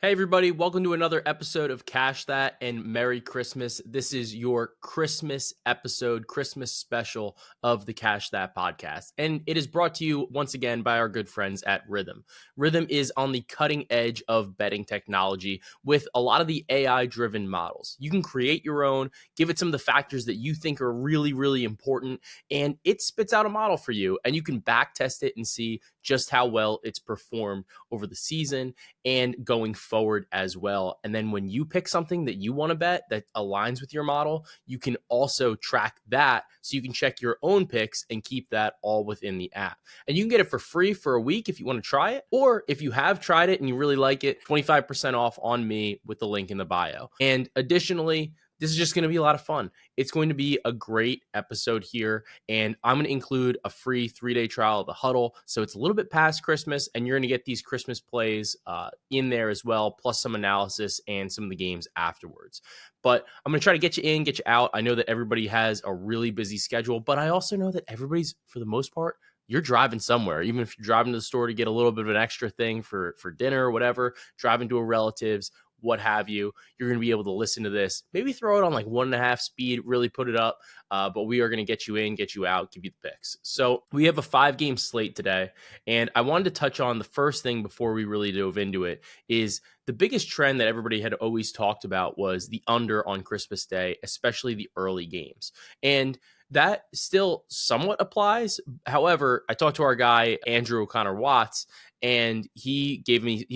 Hey, everybody, welcome to another episode of Cash That and Merry Christmas. This is your Christmas episode, Christmas special of the Cash That podcast. And it is brought to you once again by our good friends at Rhythm. Rhythm is on the cutting edge of betting technology with a lot of the AI driven models. You can create your own, give it some of the factors that you think are really, really important, and it spits out a model for you. And you can back test it and see just how well it's performed over the season and going forward as well. And then when you pick something that you want to bet that aligns with your model, you can also track that so you can check your own picks and keep that all within the app. And you can get it for free for a week if you want to try it, or if you have tried it and you really like it, 25% off on me with the link in the bio. And additionally, this is just going to be a lot of fun. It's going to be a great episode here, and I'm going to include a free 3-day trial of the huddle. So it's a little bit past Christmas, and you're going to get these Christmas plays in there as well, plus some analysis and some of the games afterwards. But I'm going to try to get you in, get you out. I know that everybody has a really busy schedule, but I also know that everybody's, for the most part, you're driving somewhere. Even if you're driving to the store to get a little bit of an extra thing for dinner or whatever, driving to a relative's, what have you, you're going to be able to listen to this, maybe throw it on like 1.5 speed, really put it up. But we are going to get you in, get you out, give you the picks. So we have a 5-game slate today. And I wanted to touch on the first thing before we really dove into it is the biggest trend that everybody had always talked about was the under on Christmas Day, especially the early games. And that still somewhat applies. However, I talked to our guy, Andrew O'Connor Watts, and he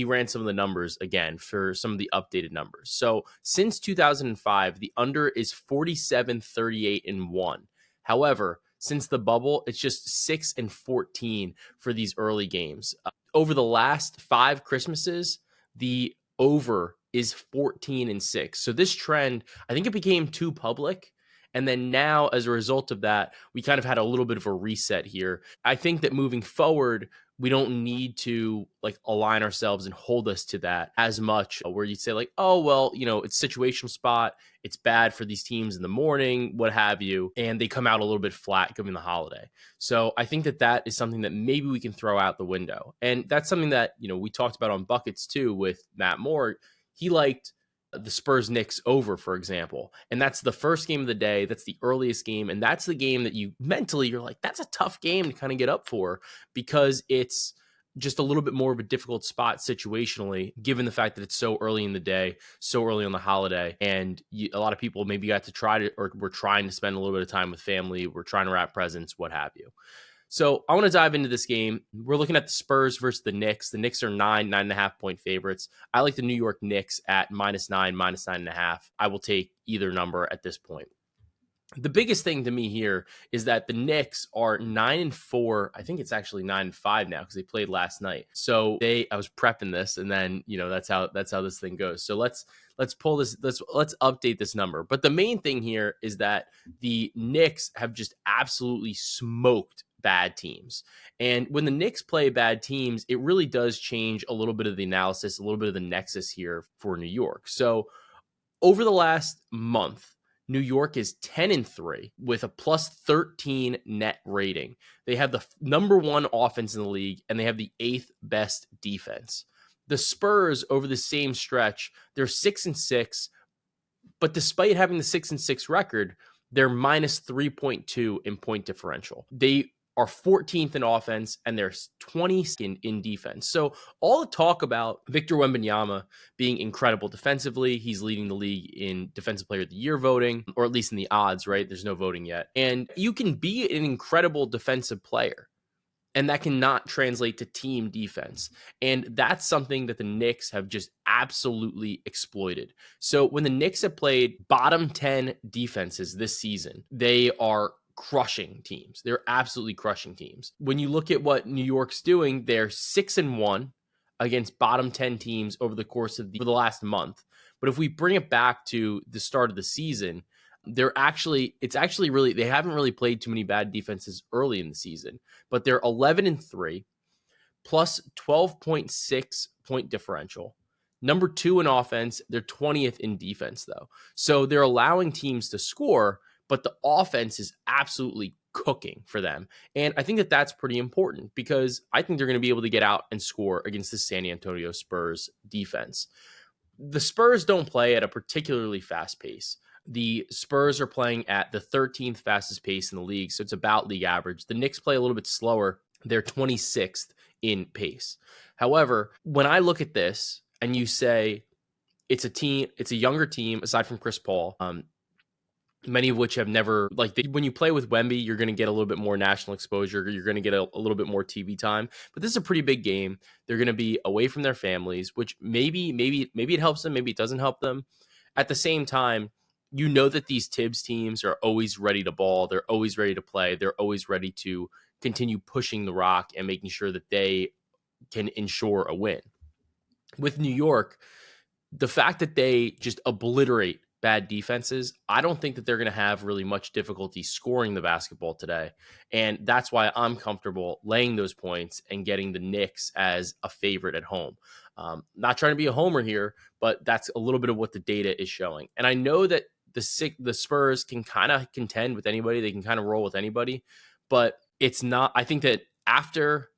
ran some of the numbers again for some of the updated numbers. So since 2005, the under is 47, 38, and 1. However, since the bubble, it's just 6 and 14 for these early games. Over the last 5 Christmases, the over is 14 and 6. So this trend, I think it became too public. And then now, as a result of that, we kind of had a little bit of a reset here. I think that moving forward, we don't need to like align ourselves and hold us to that as much, where you'd say like, oh, well, it's situational spot. It's bad for these teams in the morning, what have you. And they come out a little bit flat given the holiday. So I think that is something that maybe we can throw out the window. And that's something that, we talked about on Buckets too with Matt Moore. He liked the Spurs Knicks over, for example. And that's the first game of the day. That's the earliest game. And that's the game that you're like, that's a tough game to kind of get up for because it's just a little bit more of a difficult spot situationally, given the fact that it's so early in the day, so early on the holiday. And a lot of people maybe got to try to, or we're trying to spend a little bit of time with family. We're trying to wrap presents, what have you. So I want to dive into this game. We're looking at the Spurs versus the Knicks. The Knicks are 9.5 point favorites. I like the New York Knicks at -9, -9.5. I will take either number at this point. The biggest thing to me here is that the Knicks are 9-4. I think it's actually 9-5 now because they played last night. So I was prepping this, and then that's how this thing goes. So let's pull this. Let's update this number. But the main thing here is that the Knicks have just absolutely smoked bad teams. And when the Knicks play bad teams, it really does change a little bit of the analysis, a little bit of the nexus here for New York. So over the last month, New York is 10-3 with a +13 net rating. They have the number 1 offense in the league, and they have the 8th best defense. The Spurs over the same stretch, they're 6-6, but despite having the 6-6 record, they're -3.2 in point differential. They are 14th in offense, and they're 20th in defense. So all the talk about Victor Wembanyama being incredible defensively, he's leading the league in Defensive Player of the Year voting, or at least in the odds, right? There's no voting yet. And you can be an incredible defensive player, and that cannot translate to team defense. And that's something that the Knicks have just absolutely exploited. So when the Knicks have played bottom 10 defenses this season, they are crushing teams. They're absolutely crushing teams. When you look at what New York's doing, they're 6-1 against bottom 10 teams over the course of the last month. But if we bring it back to the start of the season, they haven't really played too many bad defenses early in the season, but they're 11-3 plus 12.6 point differential. Number 2 in offense, they're 20th in defense though. So they're allowing teams to score, but the offense is absolutely cooking for them. And I think that that's pretty important because I think they're going to be able to get out and score against the San Antonio Spurs defense. The Spurs don't play at a particularly fast pace. The Spurs are playing at the 13th fastest pace in the league, so it's about league average. The Knicks play a little bit slower. They're 26th in pace. However, when I look at this and you say it's a younger team aside from Chris Paul, many of which have never, when you play with Wemby, you're going to get a little bit more national exposure. You're going to get a little bit more TV time, but this is a pretty big game. They're going to be away from their families, which maybe it helps them. Maybe it doesn't help them. At the same time, you know that these Tibbs teams are always ready to ball. They're always ready to play. They're always ready to continue pushing the rock and making sure that they can ensure a win. With New York, the fact that they just obliterate bad defenses, I don't think that they're going to have really much difficulty scoring the basketball today. And that's why I'm comfortable laying those points and getting the Knicks as a favorite at home. Not trying to be a homer here, but that's a little bit of what the data is showing. And I know that the Spurs can kind of contend with anybody. They can kind of roll with anybody, but it's not, I think that after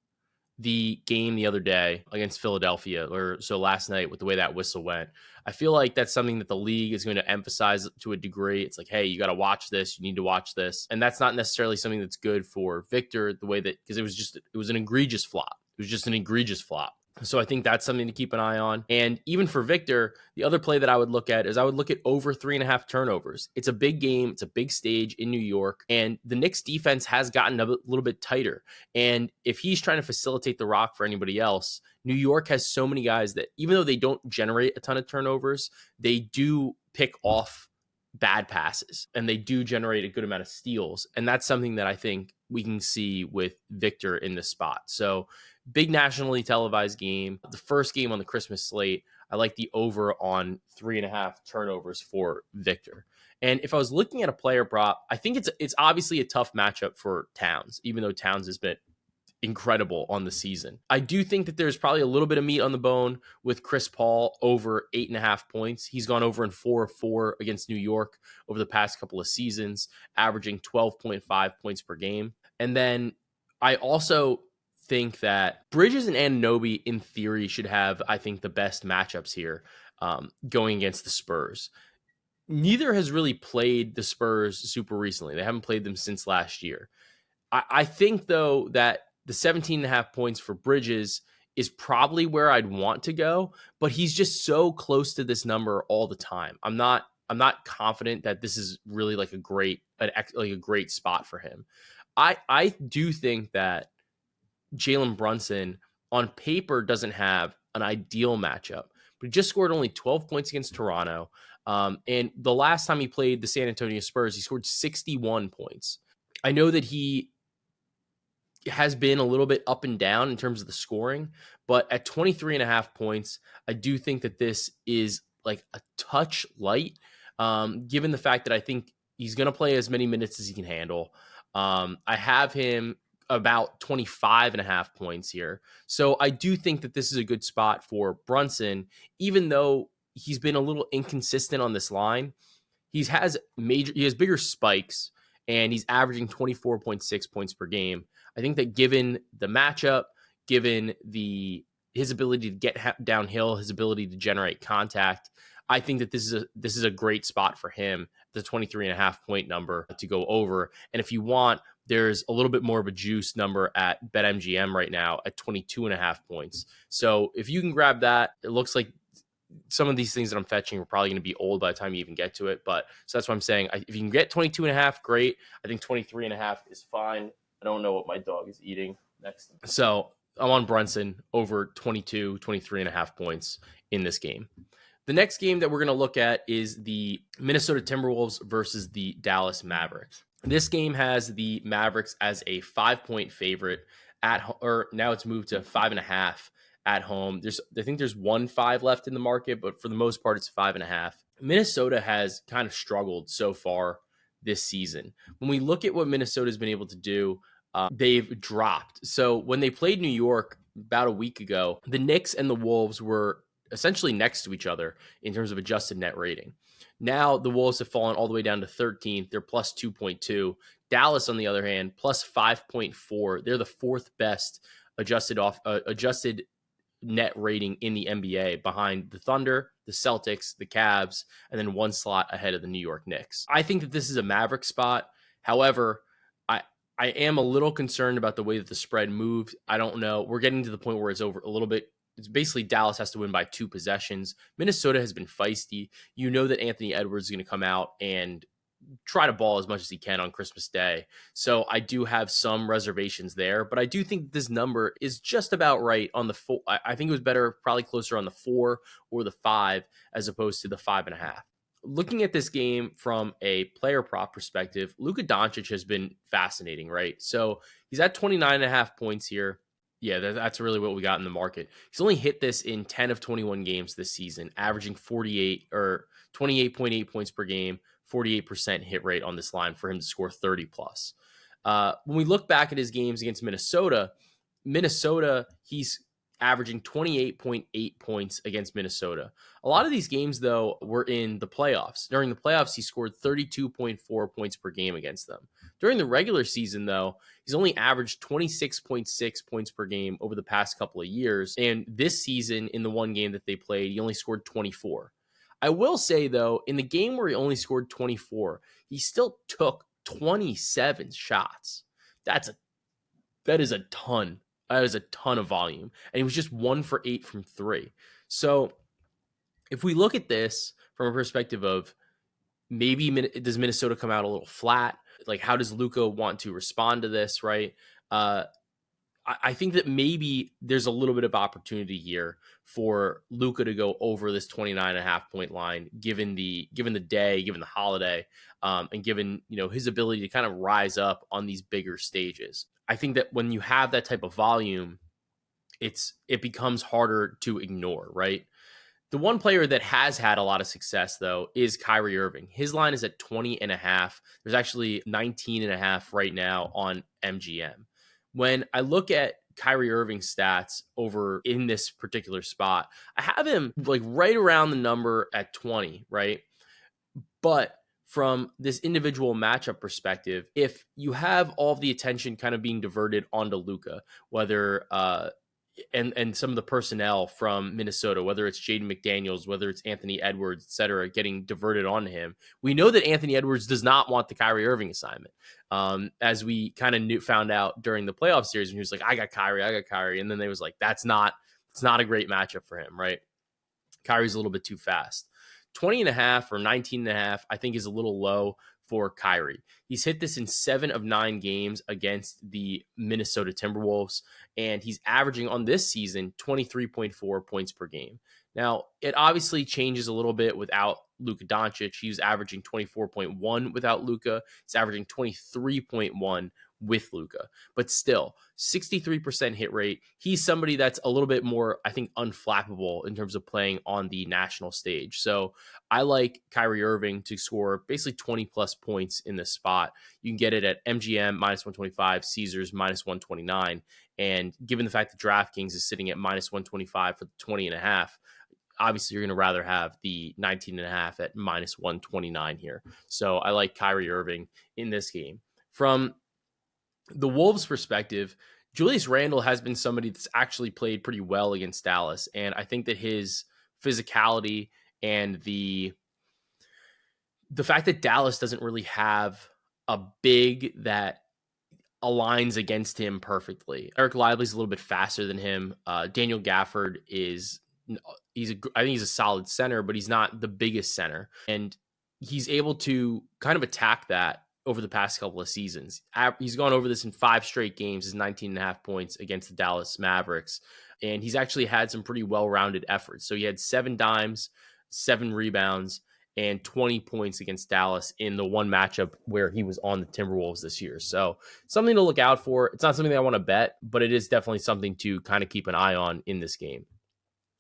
the game the other day against Philadelphia, or so last night with the way that whistle went, I feel like that's something that the league is going to emphasize to a degree. It's like, hey, you got to watch this. You need to watch this. And that's not necessarily something that's good for Victor, the way that, because it was an egregious flop. It was just an egregious flop. So I think that's something to keep an eye on. And even for Victor, the other play that I would look at is I would look at over 3.5 turnovers. It's a big game. It's a big stage in New York. And the Knicks defense has gotten a little bit tighter. And if he's trying to facilitate the rock for anybody else, New York has so many guys that even though they don't generate a ton of turnovers, they do pick off bad passes and they do generate a good amount of steals. And that's something that I think we can see with Victor in this spot. So big nationally televised game, the first game on the Christmas slate. I like the over on 3.5 turnovers for Victor. And if I was looking at a player prop, I think it's obviously a tough matchup for Towns, even though Towns has been incredible on the season. I do think that there's probably a little bit of meat on the bone with Chris Paul over 8.5 points. He's gone over in 4 of 4 against New York over the past couple of seasons, averaging 12.5 points per game. And then I also think that Bridges and Anunoby in theory should have, I think, the best matchups here going against the Spurs. Neither has really played the Spurs super recently. They haven't played them since last year. I think, though, that the 17.5 points for Bridges is probably where I'd want to go, but he's just so close to this number all the time. I'm not confident that this is really like a great spot for him. I do think that Jalen Brunson on paper doesn't have an ideal matchup, but he just scored only 12 points against Toronto. And the last time he played the San Antonio Spurs, he scored 61 points. I know that he has been a little bit up and down in terms of the scoring, but at 23.5 points, I do think that this is like a touch light, given the fact that I think he's going to play as many minutes as he can handle. I have him about 25.5 points here. So I do think that this is a good spot for Brunson, even though he's been a little inconsistent on this line. He has bigger spikes, and he's averaging 24.6 points per game. I think that given the matchup, given his ability to get downhill, his ability to generate contact, I think that this is a great spot for him, the 23.5 point number to go over. And if you want, there's a little bit more of a juice number at BetMGM right now at 22.5 points. So if you can grab that, it looks like some of these things that I'm fetching are probably going to be old by the time you even get to it. But so that's what I'm saying. If you can get 22.5, great. I think 23.5 is fine. I don't know what my dog is eating next. So I'm on Brunson over 23.5 points in this game. The next game that we're going to look at is the Minnesota Timberwolves versus the Dallas Mavericks. This game has the Mavericks as a 5-point favorite or now it's moved to 5.5 at home. I think there's 1.5 left in the market, but for the most part, it's 5.5. Minnesota has kind of struggled so far this season. When we look at what Minnesota's been able to do, they've dropped. So when they played New York about a week ago, the Knicks and the Wolves were essentially next to each other in terms of adjusted net rating. Now the Wolves have fallen all the way down to 13th. They're plus 2.2. Dallas, on the other hand, plus 5.4. They're the fourth best adjusted net rating in the NBA, behind the Thunder, the Celtics, the Cavs, and then one slot ahead of the New York Knicks. I think that this is a Maverick spot. However, I am a little concerned about the way that the spread moved. I don't know. We're getting to the point where it's over a little bit. It's basically Dallas has to win by 2 possessions. Minnesota has been feisty. You know that Anthony Edwards is going to come out and try to ball as much as he can on Christmas Day. So I do have some reservations there, but I do think this number is just about right on the 4. I think it was better, probably closer on the 4 or the 5 as opposed to the 5.5. Looking at this game from a player prop perspective, Luka Doncic has been fascinating, right? So he's at 29.5 points here. Yeah, that's really what we got in the market. He's only hit this in 10 of 21 games this season, averaging 28.8 points per game, 48% hit rate on this line for him to score 30 plus. When we look back at his games against Minnesota, he's averaging 28.8 points against Minnesota. A lot of these games, though, were in the playoffs. During the playoffs, he scored 32.4 points per game against them. During the regular season, though, he's only averaged 26.6 points per game over the past couple of years. And this season, in the one game that they played, he only scored 24. I will say, though, in the game where he only scored 24, he still took 27 shots. That is a ton. That is a ton of volume. And he was just 1 for 8 from 3. So if we look at this from a perspective of maybe does Minnesota come out a little flat? Like, how does Luka want to respond to this, right? I think that maybe there's a little bit of opportunity here for Luka to go over this 29.5 point line, given the day, given the holiday, and given, his ability to kind of rise up on these bigger stages. I think that when you have that type of volume, it becomes harder to ignore, right? The one player that has had a lot of success, though, is Kyrie Irving. His line is at 20.5. There's actually 19.5 right now on MGM. When I look at Kyrie Irving's stats over in this particular spot, I have him like right around the number at 20, right? But from this individual matchup perspective, if you have all of the attention kind of being diverted onto Luka, whether and some of the personnel from Minnesota, whether it's Jaden McDaniels, whether it's Anthony Edwards, et cetera, getting diverted onto him, we know that Anthony Edwards does not want the Kyrie Irving assignment. As we kind of found out during the playoff series when he was like, I got Kyrie. And then they was like, it's not a great matchup for him, right? Kyrie's a little bit too fast. 20.5 or 19.5, I think, is a little low for Kyrie. He's hit this in 7 of 9 games against the Minnesota Timberwolves, and he's averaging on this season 23.4 points per game. Now, it obviously changes a little bit without Luka Doncic. He's averaging 24.1 without Luka. He's averaging 23.1 with Luka, but still 63% hit rate. He's somebody that's a little bit more, I think, unflappable in terms of playing on the national stage. So I like Kyrie Irving to score basically 20 plus points in this spot. You can get it at MGM minus 125, Caesars minus 129. And given the fact that DraftKings is sitting at minus 125 for 20.5, obviously you're going to rather have the 19.5 at minus 129 here. So I like Kyrie Irving in this game. From the Wolves' perspective, Julius Randle has been somebody that's actually played pretty well against Dallas. And I think that his physicality and the fact that Dallas doesn't really have a big that aligns against him perfectly. Eric Lively's a little bit faster than him. Daniel Gafford I think he's a solid center, but he's not the biggest center. And he's able to kind of attack that over the past couple of seasons. He's gone over this in 5 straight games, his 19.5 points against the Dallas Mavericks. And he's actually had some pretty well-rounded efforts. So he had 7 dimes, 7 rebounds, and 20 points against Dallas in the one matchup where he was on the Timberwolves this year. So something to look out for. It's not something that I want to bet, but it is definitely something to kind of keep an eye on in this game.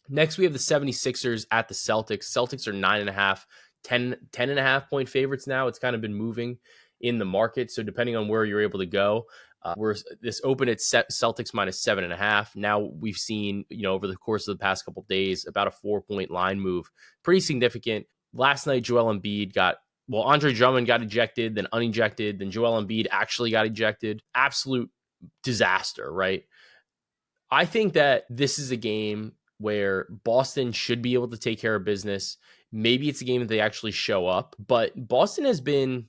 Next, we have the 76ers at the Celtics. Celtics are 9.5, 10.5 point favorites now. It's kind of been moving in the market. So depending on where you're able to go, We're this open at Celtics -7.5. Now we've seen, over the course of the past couple of days, about a 4-point line move, pretty significant. Last night, Andre Drummond got ejected, then unejected, then Joel Embiid actually got ejected. Absolute disaster, right? I think that this is a game where Boston should be able to take care of business. Maybe it's a game that they actually show up, but Boston has been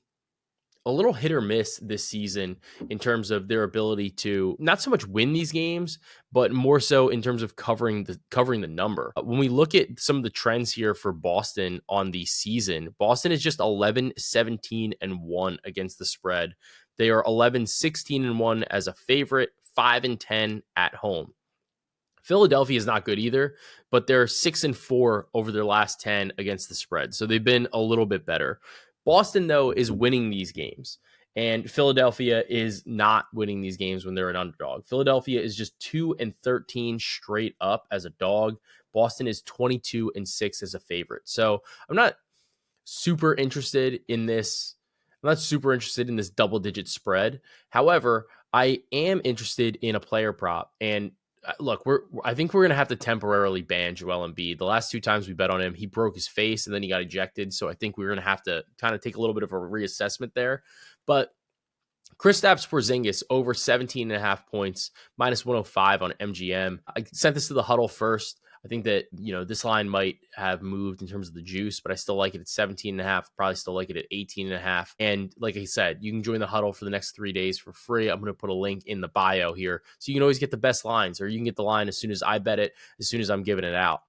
a little hit or miss this season in terms of their ability to not so much win these games, but more so in terms of covering the number. When we look at some of the trends here for Boston on the season, Boston is just 11-17-1 against the spread. They are 11-16-1 as a favorite, 5-10 at home. Philadelphia is not good either, but they're 6-4 over their last 10 against the spread. So they've been a little bit better. Boston, though, is winning these games, and Philadelphia is not winning these games when they're an underdog. Philadelphia is just 2-13 straight up as a dog. Boston is 22-6 as a favorite. So I'm not super interested in this. I'm not super interested in this double-digit spread. However, I am interested in a player prop, and look, I think we're going to have to temporarily ban Joel Embiid. The last 2 times we bet on him, he broke his face and then he got ejected. So I think we're going to have to kind of take a little bit of a reassessment there. But Kristaps Porzingis over 17.5 points, -105 on MGM. I sent this to the huddle first. I think that, this line might have moved in terms of the juice, but I still like it at 17.5, probably still like it at 18.5. And like I said, you can join the huddle for the next 3 days for free. I'm going to put a link in the bio here. So you can always get the best lines, or you can get the line as soon as I bet it, as soon as I'm giving it out.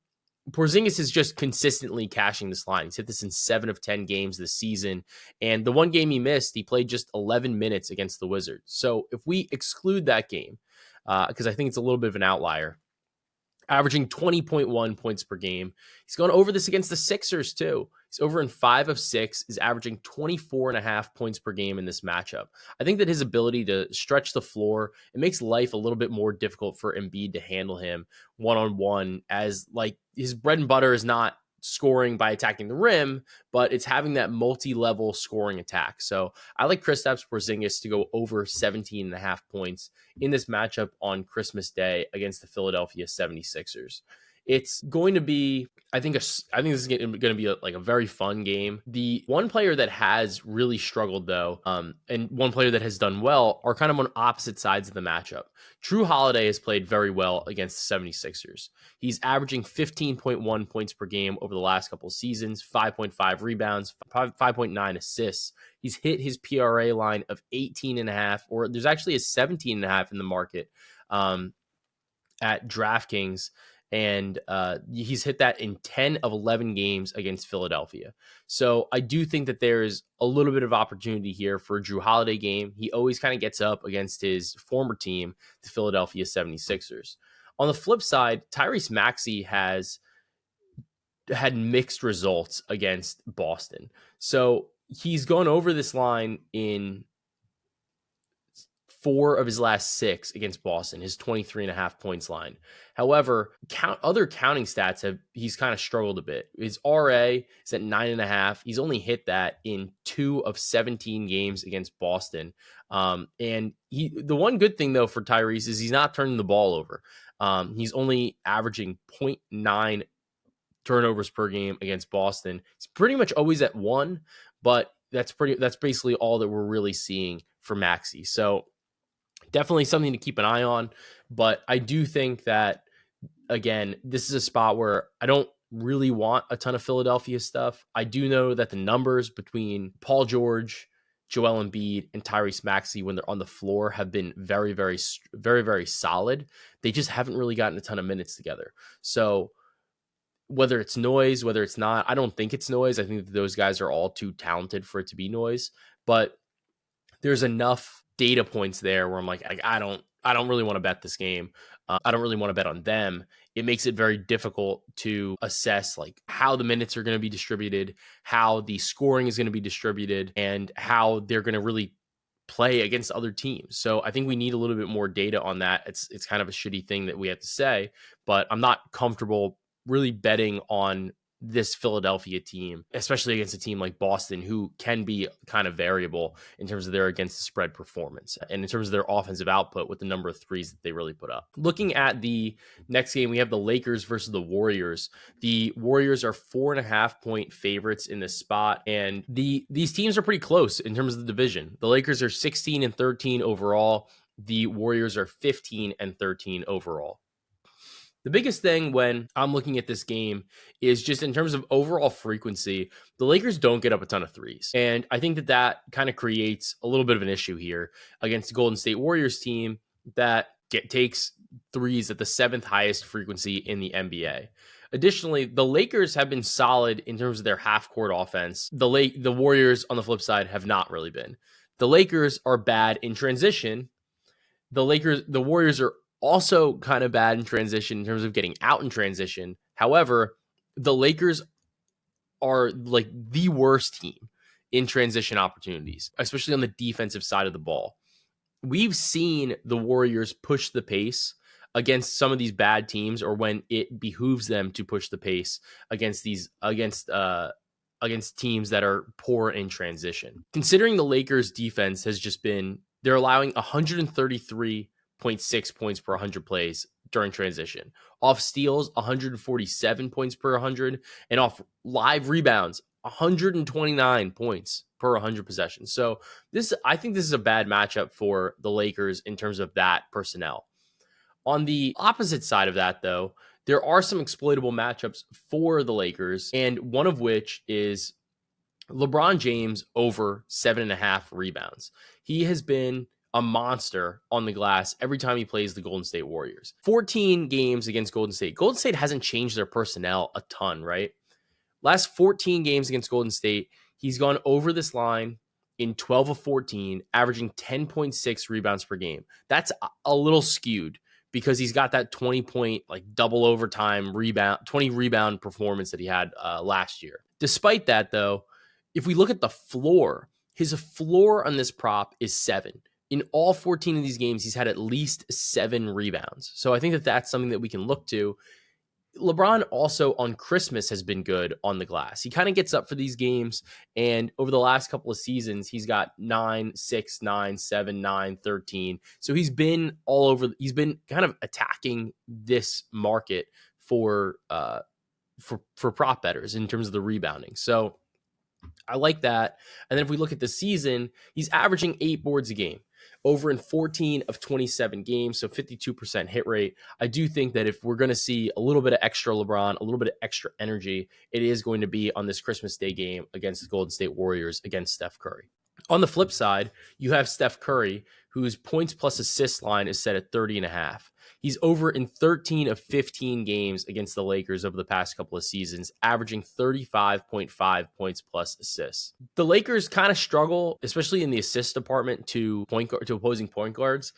Porzingis is just consistently cashing this line. He's hit this in 7 of 10 games this season. And the one game he missed, he played just 11 minutes against the Wizards. So if we exclude that game, because I think it's a little bit of an outlier, averaging 20.1 points per game. He's gone over this against the Sixers too. He's over in 5 of 6, is averaging 24.5 points per game in this matchup. I think that his ability to stretch the floor, it makes life a little bit more difficult for Embiid to handle him one-on-one, as like his bread and butter is not scoring by attacking the rim, but it's having that multi-level scoring attack. So I like Kristaps Porzingis to go over 17.5 points in this matchup on Christmas Day against the Philadelphia 76ers. It's going to be, I think this is going to be a very fun game. The one player that has really struggled though, and one player that has done well, are kind of on opposite sides of the matchup. Drew Holiday has played very well against the 76ers. He's averaging 15.1 points per game over the last couple of seasons, 5.5 rebounds, 5.9 assists. He's hit his PRA line of 18.5, or there's actually a 17.5 in the market at DraftKings. And he's hit that in 10 of 11 games against Philadelphia. So I do think that there's a little bit of opportunity here for a Drew Holiday game. He always kind of gets up against his former team, the Philadelphia 76ers. On the flip side, Tyrese Maxey has had mixed results against Boston. So he's gone over this line in 4 of his last 6 against Boston, his 23.5 points line. However, other counting stats he's kind of struggled a bit. His RA is at 9.5. He's only hit that in 2 of 17 games against Boston. And the one good thing though for Tyrese is he's not turning the ball over. He's only averaging 0.9 turnovers per game against Boston. It's pretty much always at 1, but that's basically all that we're really seeing for Maxey. So definitely something to keep an eye on, but I do think that, again, this is a spot where I don't really want a ton of Philadelphia stuff. I do know that the numbers between Paul George, Joel Embiid, and Tyrese Maxey when they're on the floor have been very, very, very, very solid. They just haven't really gotten a ton of minutes together. So whether it's noise, whether it's not, I don't think it's noise. I think that those guys are all too talented for it to be noise, but there's enough data points there where I'm like, I don't really want to bet this game. I don't really want to bet on them. It makes it very difficult to assess like how the minutes are going to be distributed, how the scoring is going to be distributed, and how they're going to really play against other teams. So I think we need a little bit more data on that. It's kind of a shitty thing that we have to say, but I'm not comfortable really betting on this Philadelphia team, especially against a team like Boston, who can be kind of variable in terms of their against the spread performance and in terms of their offensive output with the number of threes that they really put up. Looking at the next game, we have the Lakers versus the Warriors. The Warriors are 4.5-point favorites in this spot, and these teams are pretty close in terms of the division. The Lakers are 16-13 overall. The Warriors are 15-13 overall. The biggest thing when I'm looking at this game is just in terms of overall frequency, the Lakers don't get up a ton of threes. And I think that kind of creates a little bit of an issue here against the Golden State Warriors team that takes threes at the 7th highest frequency in the NBA. Additionally, the Lakers have been solid in terms of their half-court offense. The Warriors, on the flip side, have not really been. The Lakers are bad in transition. The Warriors are also kind of bad in transition in terms of getting out in transition. However, the Lakers are like the worst team in transition opportunities, especially on the defensive side of the ball. We've seen the Warriors push the pace against some of these bad teams, or when it behooves them to push the pace against teams that are poor in transition. Considering the Lakers defense has just been, they're allowing 133.6 points per 100 plays during transition. Off steals, 147 points per 100, and off live rebounds, 129 points per 100 possessions. So I think this is a bad matchup for the Lakers in terms of that personnel. On the opposite side of that, though, there are some exploitable matchups for the Lakers, and one of which is LeBron James over 7.5 rebounds. He has been a monster on the glass every time he plays the Golden State Warriors. 14 games against Golden State. Golden State hasn't changed their personnel a ton, right? Last 14 games against Golden State, he's gone over this line in 12 of 14, averaging 10.6 rebounds per game. That's a little skewed because he's got that 20-point, like double overtime rebound, 20 rebound performance that he had last year. Despite that, though, if we look at the floor, his floor on this prop is 7. In all 14 of these games, he's had at least 7 rebounds. So I think that that's something that we can look to. LeBron also on Christmas has been good on the glass. He kind of gets up for these games, and over the last couple of seasons, he's got 9, 6, 9, 7, 9, 13. So he's been all over. He's been kind of attacking this market for prop bettors in terms of the rebounding. So I like that. And then if we look at the season, he's averaging 8 boards a game. Over in 14 of 27 games, so 52% hit rate. I do think that if we're going to see a little bit of extra LeBron, a little bit of extra energy, it is going to be on this Christmas Day game against the Golden State Warriors against Steph Curry. On the flip side, you have Steph Curry, whose points plus assist line is set at 30.5. He's over in 13 of 15 games against the Lakers over the past couple of seasons, averaging 35.5 points plus assists. The Lakers kind of struggle, especially in the assist department, to opposing point guards.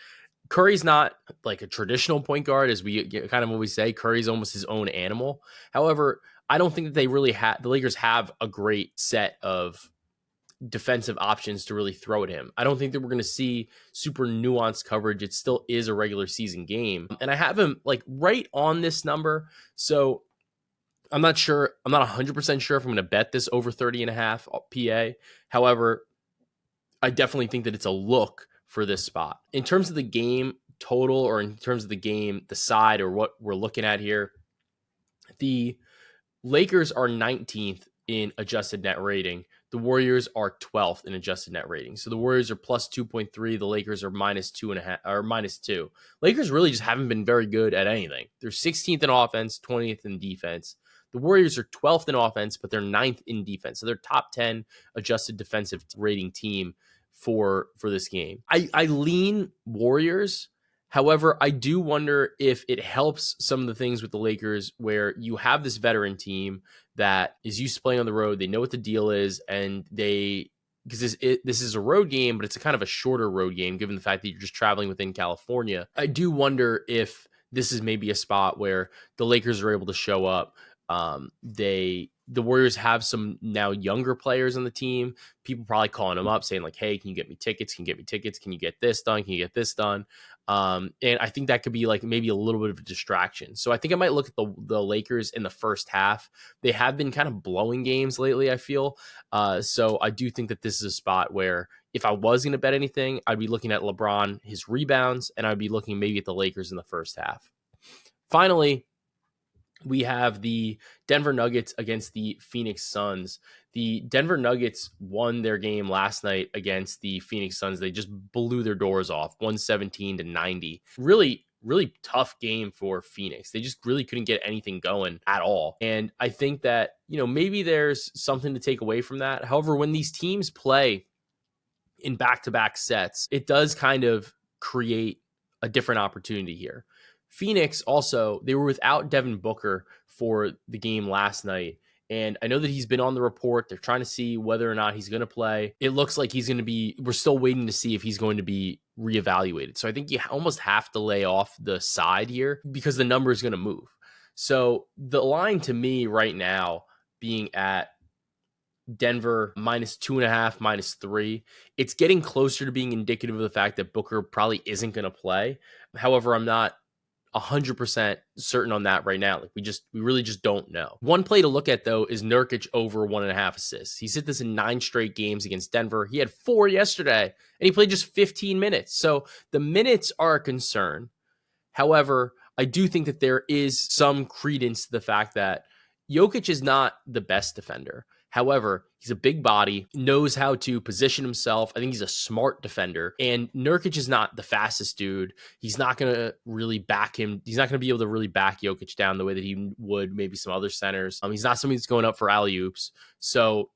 Curry's not like a traditional point guard, as we kind of always say. Curry's almost his own animal. However, I don't think that the Lakers have a great set of defensive options to really throw at him. I don't think that we're going to see super nuanced coverage. It still is a regular season game. And I have him like right on this number. So I'm not 100% sure if I'm going to bet this over 30.5 PA. However, I definitely think that it's a look for this spot. In terms of the game total, or in terms of the game, the side, or what we're looking at here, the Lakers are 19th in adjusted net rating. The Warriors are 12th in adjusted net rating. So the Warriors are plus 2.3. The Lakers are minus 2.5 or minus 2. Lakers really just haven't been very good at anything. They're 16th in offense, 20th in defense. The Warriors are 12th in offense, but they're 9th in defense. So they're top 10 adjusted defensive rating team for this game. I lean Warriors. However, I do wonder if it helps some of the things with the Lakers where you have this veteran team that is used to playing on the road. They know what the deal is, and because this is a road game, but it's a kind of a shorter road game given the fact that you're just traveling within California. I do wonder if this is maybe a spot where the Lakers are able to show up The Warriors have some now younger players on the team. People probably calling them up saying like, "Hey, can you get me tickets? Can you get me tickets? Can you get this done? Can you get this done?" And I think that could be like maybe a little bit of a distraction. So I think I might look at the Lakers in the first half. They have been kind of blowing games lately, I feel. So I do think that this is a spot where if I was going to bet anything, I'd be looking at LeBron, his rebounds, and I'd be looking maybe at the Lakers in the first half. Finally, we have the Denver Nuggets against the Phoenix Suns. The Denver Nuggets won their game last night against the Phoenix Suns. They just blew their doors off, 117-90. Really, really tough game for Phoenix. They just really couldn't get anything going at all. And I think that, maybe there's something to take away from that. However, when these teams play in back-to-back sets, it does kind of create a different opportunity here. Phoenix also, they were without Devin Booker for the game last night. And I know that he's been on the report. They're trying to see whether or not he's going to play. It looks like he's going to be, we're still waiting to see if he's going to be reevaluated. So I think you almost have to lay off the side here because the number is going to move. So the line to me right now being at Denver -2.5, -3. It's getting closer to being indicative of the fact that Booker probably isn't going to play. However, I'm not 100% certain on that right now. Like we really just don't know. One play to look at though is Nurkic over 1.5 assists. He's hit this in 9 straight games against Denver. He had 4 yesterday and he played just 15 minutes. So the minutes are a concern. However, I do think that there is some credence to the fact that Jokic is not the best defender. However, he's a big body, knows how to position himself. I think he's a smart defender. And Nurkic is not the fastest dude. He's not going to really back him. He's not going to be able to really back Jokic down the way that he would maybe some other centers. He's not somebody that's going up for alley-oops. So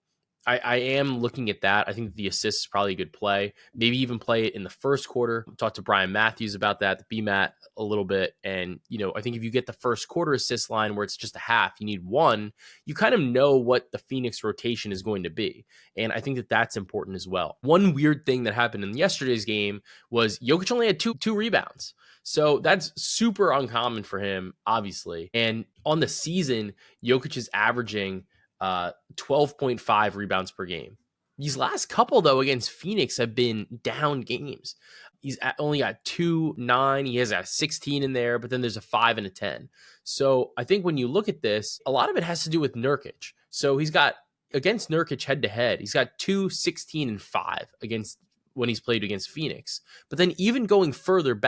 I am looking at that. I think the assist is probably a good play. Maybe even play it in the first quarter. Talked to Brian Matthews about that, the BMAT a little bit. And, I think if you get the first quarter assist line where it's just a half, you need 1, you kind of know what the Phoenix rotation is going to be. And I think that that's important as well. One weird thing that happened in yesterday's game was Jokic only had two rebounds. So that's super uncommon for him, obviously. And on the season, Jokic is averaging 12.5 rebounds per game. These last couple, though, against Phoenix have been down games. He's only got 2, 9. He has a 16 in there, but then there's a 5 and a 10. So I think when you look at this, a lot of it has to do with Nurkic. So he's got, against Nurkic head to head, he's got 2, 16, and 5 against when he's played against Phoenix. But then even going further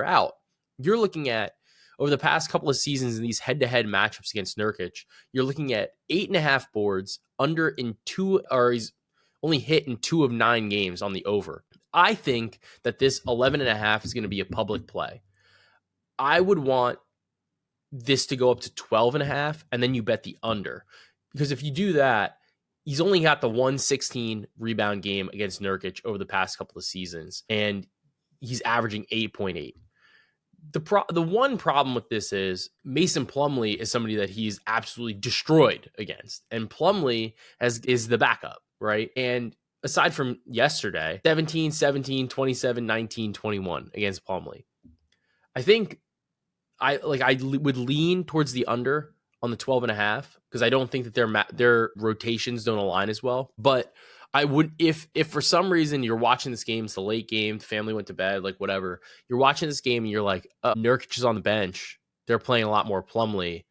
out, you're looking at over the past couple of seasons in these head-to-head matchups against Nurkic, you're looking at 8.5 boards, under in 2, or he's only hit in 2 of 9 games on the over. I think that this 11.5 is going to be a public play. I would want this to go up to 12.5, and then you bet the under. Because if you do that, he's only got the 116 rebound game against Nurkic over the past couple of seasons, and he's averaging 8.8. The one problem with this is Mason Plumlee is somebody that he's absolutely destroyed against. And Plumlee is the backup, right? And aside from yesterday, 17, 17, 27, 19, 21 against Plumlee. I think I would lean towards the under on the 12.5 because I don't think that their rotations don't align as well. But I would, if for some reason you're watching this game, it's the late game, the family went to bed, like whatever, you're watching this game and you're like, Nurkic is on the bench, they're playing a lot more Plumlee,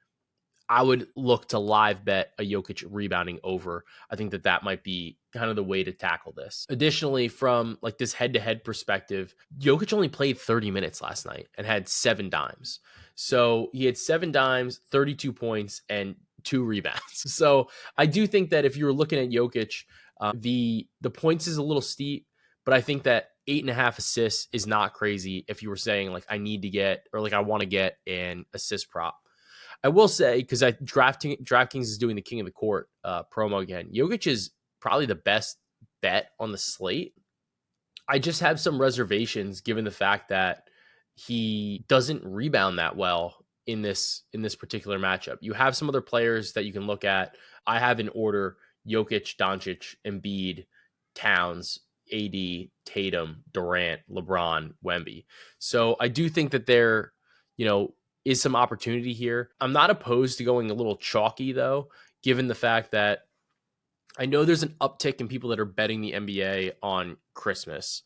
I would look to live bet a Jokic rebounding over. I think that might be kind of the way to tackle this. Additionally, from like this head-to-head perspective, Jokic only played 30 minutes last night and had 7 dimes. So he had 7 dimes, 32 points, and 2 rebounds. So I do think that if you were looking at Jokic, the points is a little steep, but I think that 8.5 assists is not crazy if you were saying like I need to get, or like I want to get an assist prop. I will say, because DraftKings is doing the King of the Court promo again, Jokic is probably the best bet on the slate. I just have some reservations given the fact that he doesn't rebound that well in this particular matchup. You have some other players that you can look at. I have in order Jokic, Doncic, Embiid, Towns, AD, Tatum, Durant, LeBron, Wemby. So I do think that they're, is some opportunity here. I'm not opposed to going a little chalky though, given the fact that I know there's an uptick in people that are betting the NBA on Christmas.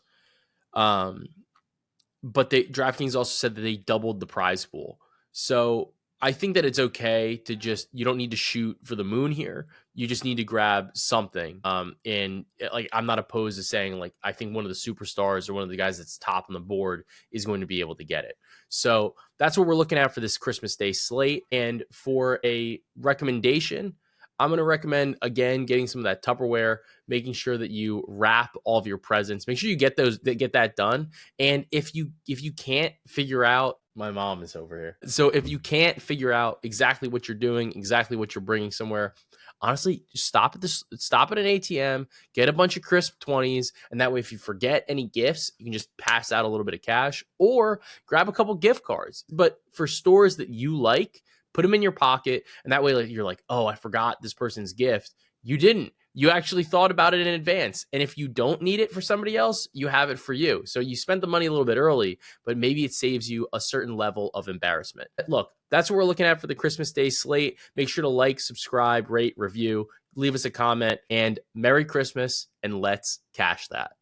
But DraftKings also said that they doubled the prize pool. So I think that it's okay to you don't need to shoot for the moon here. You just need to grab something. And like, I'm not opposed to saying, like, I think one of the superstars or one of the guys that's top on the board is going to be able to get it. So that's what we're looking at for this Christmas Day slate. And for a recommendation, I'm going to recommend, again, getting some of that Tupperware, making sure that you wrap all of your presents. Make sure you get that done. And if you can't figure out, my mom is over here. So if you can't figure out exactly what you're doing, exactly what you're bringing somewhere, honestly, just stop at an ATM, get a bunch of crisp 20s, and that way, if you forget any gifts, you can just pass out a little bit of cash or grab a couple gift cards. But for stores that you like, put them in your pocket, and that way, like, you're like, oh, I forgot this person's gift. You didn't. You actually thought about it in advance. And if you don't need it for somebody else, you have it for you. So you spent the money a little bit early, but maybe it saves you a certain level of embarrassment. Look, that's what we're looking at for the Christmas Day slate. Make sure to like, subscribe, rate, review, leave us a comment, and Merry Christmas, and let's cash that.